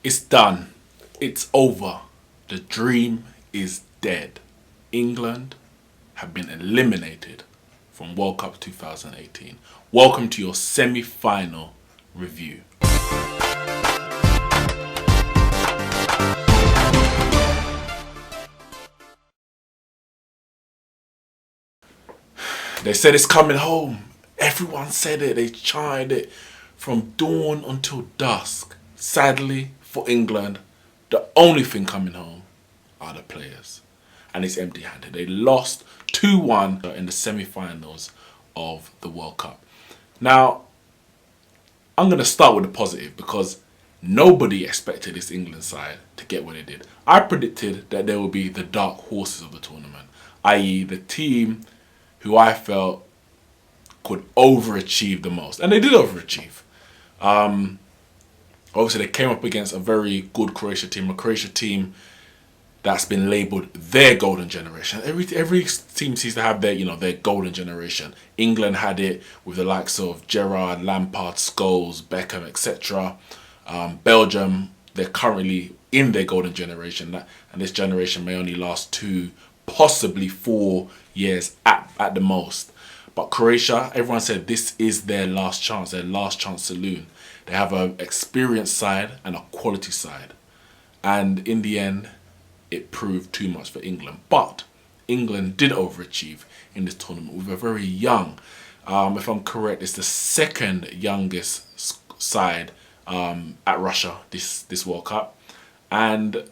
It's done. It's over. The dream is dead. England have been eliminated from World Cup 2018. Welcome to your semi-final review. They said it's coming home. Everyone said it. They chanted it from dawn until dusk. Sadly for England, the only thing coming home are the players. And it's empty-handed. They lost 2-1 in the semi-finals of the World Cup. Now, I'm going to start with the positive because nobody expected this England side to get what they did. I predicted that they would be the dark horses of the tournament, i.e. the team who I felt could overachieve the most. And they did overachieve. Obviously, they came up against a very good Croatia team that's been labelled their golden generation. Every team seems to have their golden generation. England had it with the likes of Gerrard, Lampard, Scholes, Beckham, etc. Belgium, they're currently in their golden generation, and this generation may only last 2, possibly 4 years at the most. But Croatia, everyone said this is their last chance saloon. They have an experienced side and a quality side. And in the end, it proved too much for England. But England did overachieve in this tournament with a very young, if I'm correct, it's the second youngest side at Russia this World Cup. And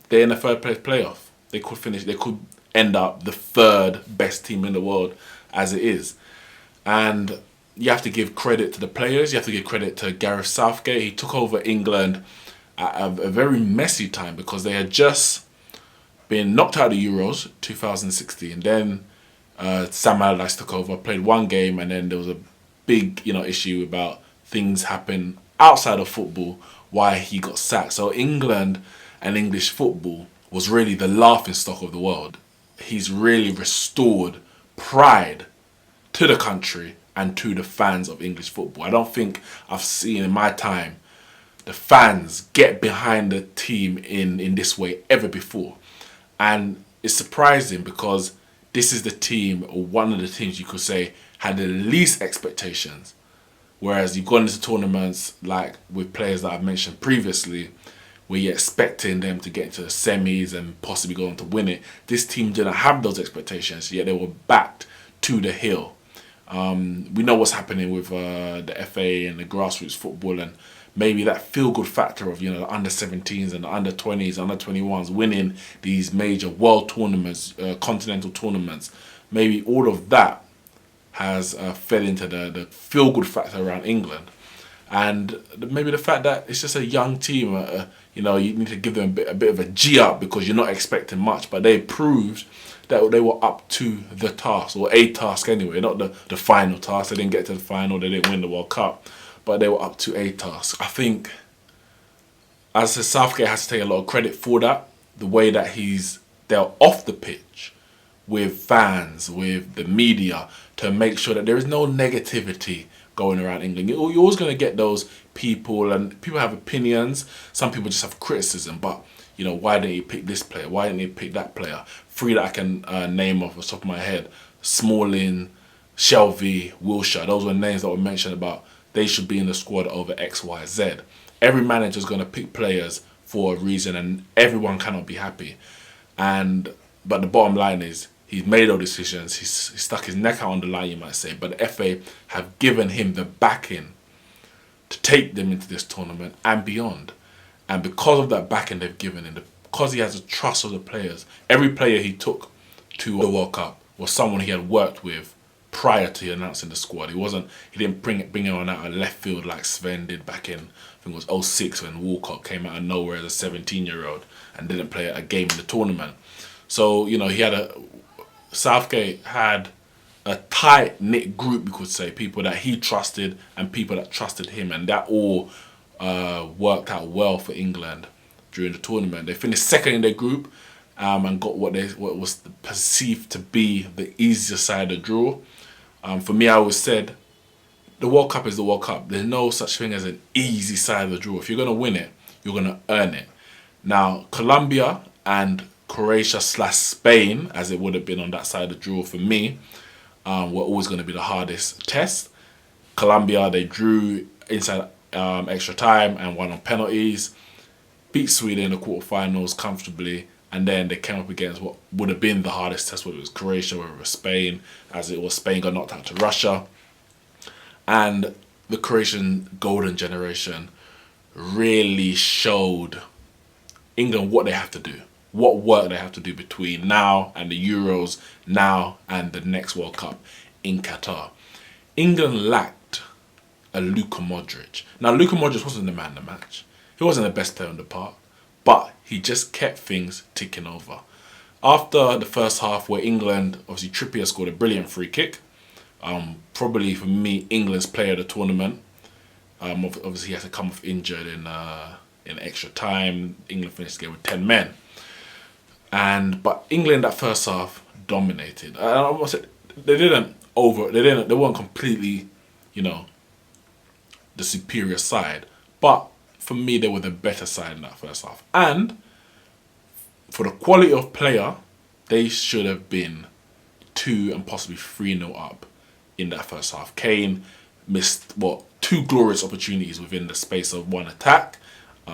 they're in the third place playoff. They could end up the third best team in the world as it is. And you have to give credit to the players. You have to give credit to Gareth Southgate. He took over England at a very messy time because they had just been knocked out of the Euros 2016. Then Sam Allardyce took over, played one game, and then there was a big issue about things happen outside of football, why he got sacked. So England and English football was really the laughingstock of the world. He's really restored pride to the country and to the fans of English football. I don't think I've seen in my time the fans get behind the team in this way ever before. And it's surprising because this is the team, or one of the teams you could say, had the least expectations. Whereas you've gone into tournaments like with players that I've mentioned previously, where you're expecting them to get into the semis and possibly go on to win it. This team didn't have those expectations, yet they were backed to the hill. We know what's happening with the FA and the grassroots football, and maybe that feel-good factor of the under-17s and the under-20s, under-21s winning these major world tournaments, continental tournaments. Maybe all of that has fed into the feel-good factor around England. And maybe the fact that it's just a young team, you need to give them a bit of a G up because you're not expecting much. But they proved that they were up to the task, or a task anyway, not the final task. They didn't get to the final, they didn't win the World Cup, but they were up to a task. I think, as I said, Southgate has to take a lot of credit for that. The way that they're off the pitch with fans, with the media, to make sure that there is no negativity going around England. You're always going to get those people, and people have opinions. Some people just have criticism, but why didn't he pick this player? Why didn't he pick that player? 3 that I can name off the top of my head: Smalling, Shelvey, Wilshere. Those were names that were mentioned about they should be in the squad over X, Y, Z. Every manager's going to pick players for a reason, and everyone cannot be happy. But the bottom line is, he's made those decisions. He's stuck his neck out on the line, you might say. But the FA have given him the backing to take them into this tournament and beyond. And because of that backing they've given him, because he has the trust of the players, every player he took to the World Cup was someone he had worked with prior to announcing the squad. He didn't bring him on out of left field like Sven did back in, I think it was 06, when Walcott came out of nowhere as a 17-year-old and didn't play a game in the tournament. So, Southgate had a tight-knit group, you could say, people that he trusted and people that trusted him, and that all worked out well for England during the tournament. They finished second in their group and got what was perceived to be the easier side of the draw. For me, I always said the World Cup is the World Cup. There's no such thing as an easy side of the draw. If you're going to win it, you're going to earn it. Now, Colombia and Croatia / Spain, as it would have been on that side of the draw for me, were always going to be the hardest test. Colombia, they drew inside extra time and won on penalties. Beat Sweden in the quarterfinals comfortably. And then they came up against what would have been the hardest test, whether it was Croatia, whether it was Spain. As it was, Spain got knocked out to Russia. And the Croatian golden generation really showed England what they have to do, what work they have to do between now and the Euros, now and the next World Cup in Qatar. England lacked a LUKA MODRIC. Now, LUKA MODRIC wasn't the man of the match. He wasn't the best player on the park, but he just kept things ticking over. After the first half, where England, obviously Trippier scored a brilliant free kick, probably for me, England's player of the tournament. Obviously, he had to come off injured in extra time. England finished the game with 10 men. But England that first half dominated. They weren't completely, the superior side. But for me, they were the better side in that first half. And for the quality of player, they should have been 2 and possibly 3-0 up in that first half. Kane missed, 2 glorious opportunities within the space of one attack.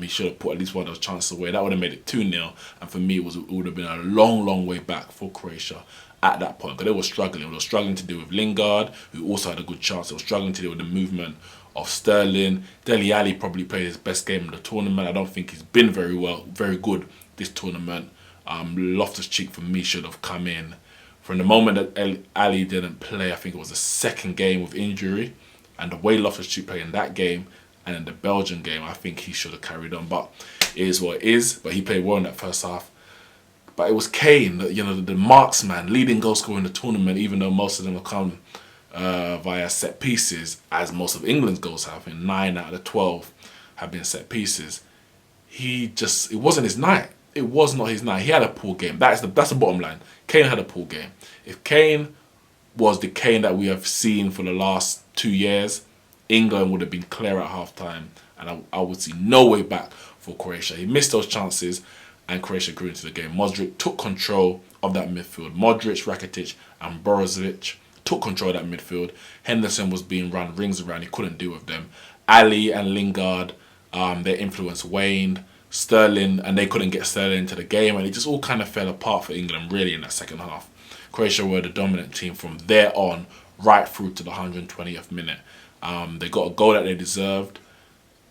He should have put at least one of those chances away. That would have made it 2-0. And for me, it would have been a long, long way back for Croatia at that point. Because they were struggling. They were struggling to deal with Lingard, who also had a good chance. They were struggling to deal with the movement of Sterling. Dele Alli probably played his best game in the tournament. I don't think he's been very good this tournament. Loftus-Cheek, for me, should have come in. From the moment that Ali didn't play, I think it was the second game with injury. And the way Loftus-Cheek played in that game and in the Belgian game, I think he should have carried on. But it is what it is. But he played well in that first half. But it was Kane, the marksman, leading goal scorer in the tournament, even though most of them have come via set pieces, as most of England's goals have. And 9 out of the 12 have been set pieces. It wasn't his night. It was not his night. He had a poor game. That's the bottom line. Kane had a poor game. If Kane was the Kane that we have seen for the last 2 years, England would have been clear at half-time, and I would see no way back for Croatia. He missed those chances, and Croatia grew into the game. MODRIC took control of that midfield. Modric, Rakitic, and Brozovic took control of that midfield. Henderson was being run rings around. He couldn't deal with them. Ali and Lingard, their influence waned. Sterling, and they couldn't get Sterling into the game, and it just all kind of fell apart for England really in that second half. Croatia were the dominant team from there on, right through to the 120th minute. They got a goal that they deserved.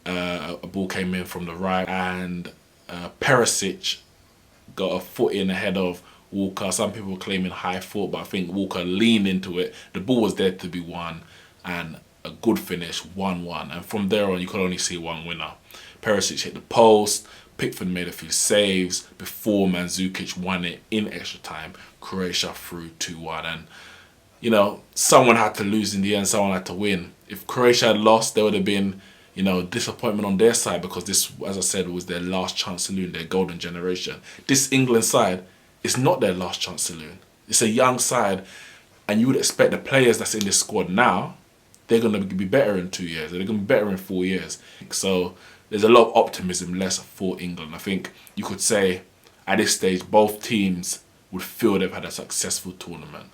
A ball came in from the right, and Perisic got a foot in ahead of Walker. Some people were claiming high foot, but I think Walker leaned into it. The ball was there to be won, and a good finish, 1-1. And from there on, you could only see one winner. Perisic hit the post. Pickford made a few saves before Mandzukic won it in extra time. Croatia threw 2-1. And, someone had to lose in the end. Someone had to win. If Croatia had lost, there would have been, disappointment on their side, because this, as I said, was their last chance saloon, their golden generation. This England side is not their last chance saloon. It's a young side, and you would expect the players that's in this squad now, they're going to be better in 2 years. They're going to be better in 4 years. So there's a lot of optimism less for England. I think you could say at this stage both teams would feel they've had a successful tournament.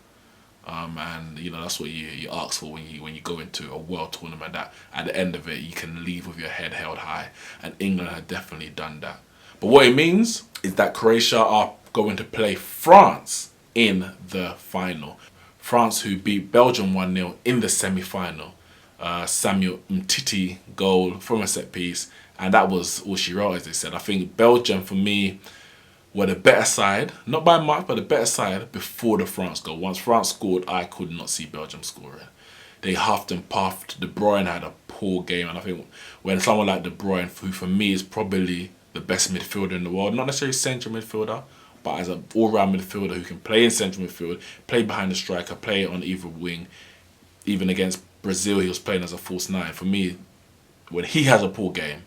And that's what you ask for when you go into a world tournament, that at the end of it you can leave with your head held high. And England had definitely done that. But what it means is that Croatia are going to play France in the final. France, who beat Belgium 1-0 in the semi-final. Samuel Umtiti goal from a set piece, and that was all she wrote, as they said. I think Belgium, for me, were the better side, not by much, but the better side before the France goal. Once France scored, I could not see Belgium scoring. They huffed and puffed. De Bruyne had a poor game, and I think when someone like De Bruyne, who for me is probably the best midfielder in the world, not necessarily central midfielder, but as an all-round midfielder who can play in central midfield, play behind the striker, play on either wing. Even against Brazil, he was playing as a false 9. For me, when he has a poor game,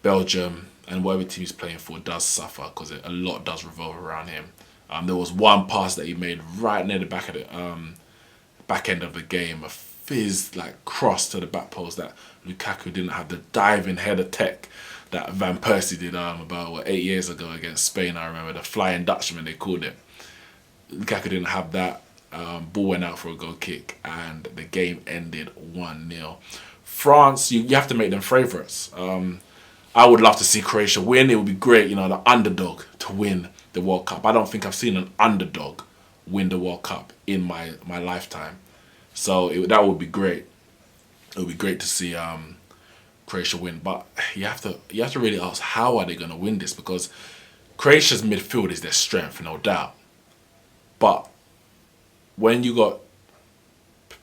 Belgium and whatever team he's playing for does suffer, because a lot does revolve around him. There was one pass that he made right near the back end of the game, a fizz like cross to the back post that Lukaku didn't have, the diving header tech that Van Persie did about 8 years ago against Spain. I remember the Flying Dutchman they called it. Lukaku didn't have that. Ball went out for a goal kick and the game ended 1-0. France, you have to make them favourites. I would love to see Croatia win. It would be great, the underdog to win the World Cup. I don't think I've seen an underdog win the World Cup in my lifetime. So that would be great. It would be great to see Croatia win. But you have to really ask, how are they going to win this? Because Croatia's midfield is their strength, no doubt. But when you got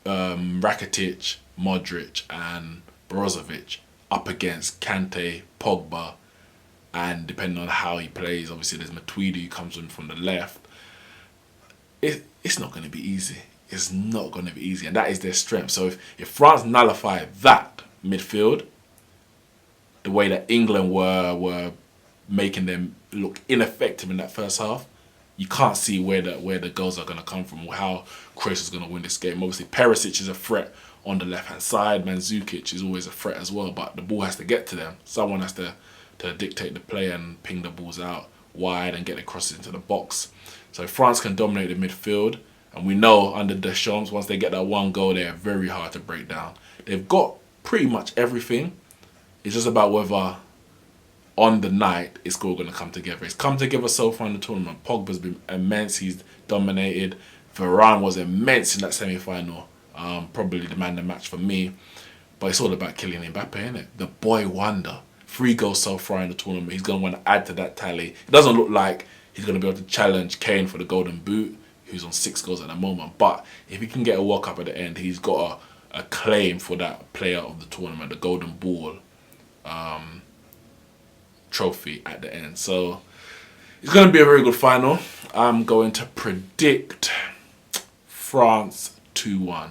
Rakitic, Modric and Brozovic up against Kante, Pogba, and depending on how he plays, obviously there's Matuidi who comes in from the left. It's not going to be easy. It's not going to be easy, and that is their strength. So if France nullify that midfield, the way that England were making them look ineffective in that first half, you can't see where the goals are going to come from or how Croatia's going to win this game. Obviously, Perisic is a threat on the left-hand side. Mandzukic is always a threat as well, but the ball has to get to them. Someone has to dictate the play and ping the balls out wide and get the crosses into the box. So if France can dominate the midfield, and we know under Deschamps, once they get that one goal, they are very hard to break down. They've got pretty much everything. It's just about whether on the night it's all going to come together. It's come together so far in the tournament. Pogba's been immense. He's dominated. Varane was immense in that semi-final. Probably the man of the match for me. But it's all about Kylian Mbappe, isn't it? The boy wonder. 3 goals so far in the tournament. He's going to want to add to that tally. It doesn't look like he's going to be able to challenge Kane for the Golden Boot, who's on 6 goals at the moment. But if he can get a World Cup at the end, he's got a claim for that player of the tournament, the Golden Ball trophy at the end. So it's going to be a very good final. I'm going to predict France 2-1,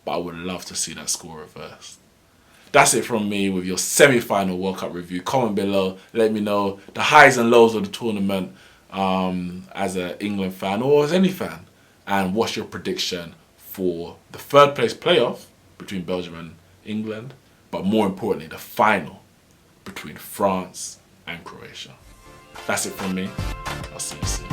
but I would love to see that score reversed. That's it from me with your semi-final World Cup review. Comment below, let me know the highs and lows of the tournament as an England fan or as any fan, and what's your prediction for the 3rd place playoff between Belgium and England, but more importantly the final between France and Croatia. That's it from me. I'll see you soon.